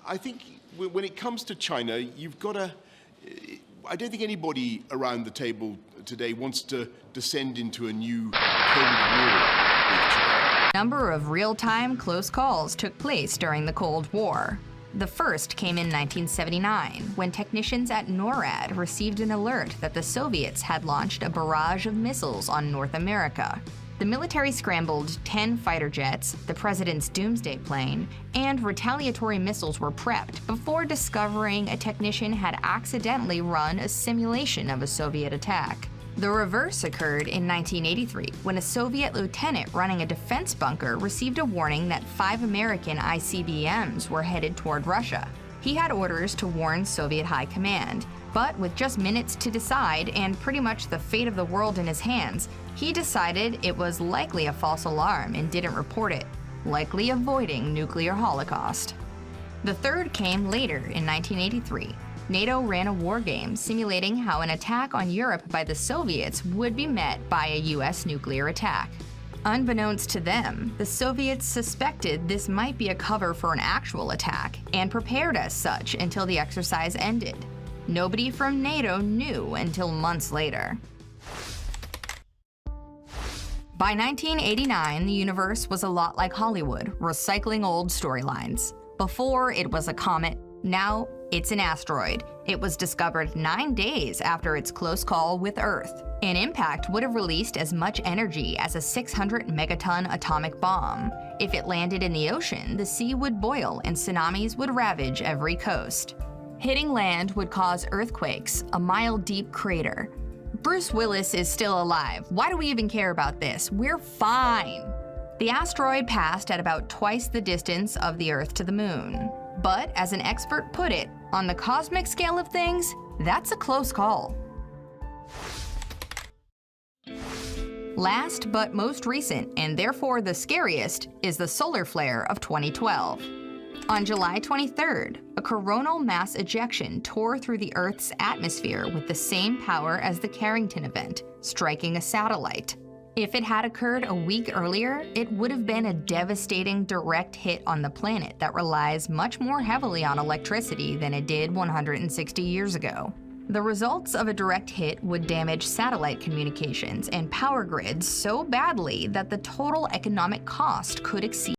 I think when it comes to China, you've got to... I don't think anybody around the table today wants to descend into a new Cold War with China. A number of real-time close calls took place during the Cold War. The first came in 1979, when technicians at NORAD received an alert that the Soviets had launched a barrage of missiles on North America. The military scrambled 10 fighter jets, the president's doomsday plane, and retaliatory missiles were prepped before discovering a technician had accidentally run a simulation of a Soviet attack. The reverse occurred in 1983, when a Soviet lieutenant running a defense bunker received a warning that 5 American ICBMs were headed toward Russia. He had orders to warn Soviet high command, but with just minutes to decide and pretty much the fate of the world in his hands, he decided it was likely a false alarm and didn't report it, likely avoiding nuclear holocaust. The third came later in 1983. NATO ran a war game simulating how an attack on Europe by the Soviets would be met by a US nuclear attack. Unbeknownst to them, the Soviets suspected this might be a cover for an actual attack and prepared as such until the exercise ended. Nobody from NATO knew until months later. By 1989, the universe was a lot like Hollywood, recycling old storylines. Before, it was a comet. Now, it's an asteroid. It was discovered 9 days after its close call with Earth. An impact would have released as much energy as a 600-megaton atomic bomb. If it landed in the ocean, the sea would boil and tsunamis would ravage every coast. Hitting land would cause earthquakes, a mile-deep crater. Bruce Willis is still alive. Why do we even care about this? We're fine. The asteroid passed at about twice the distance of the Earth to the Moon. But, as an expert put it, on the cosmic scale of things, that's a close call. Last but most recent, and therefore the scariest, is the solar flare of 2012. On July 23rd, a coronal mass ejection tore through the Earth's atmosphere with the same power as the Carrington event, striking a satellite. If it had occurred a week earlier, it would have been a devastating direct hit on the planet that relies much more heavily on electricity than it did 160 years ago. The results of a direct hit would damage satellite communications and power grids so badly that the total economic cost could exceed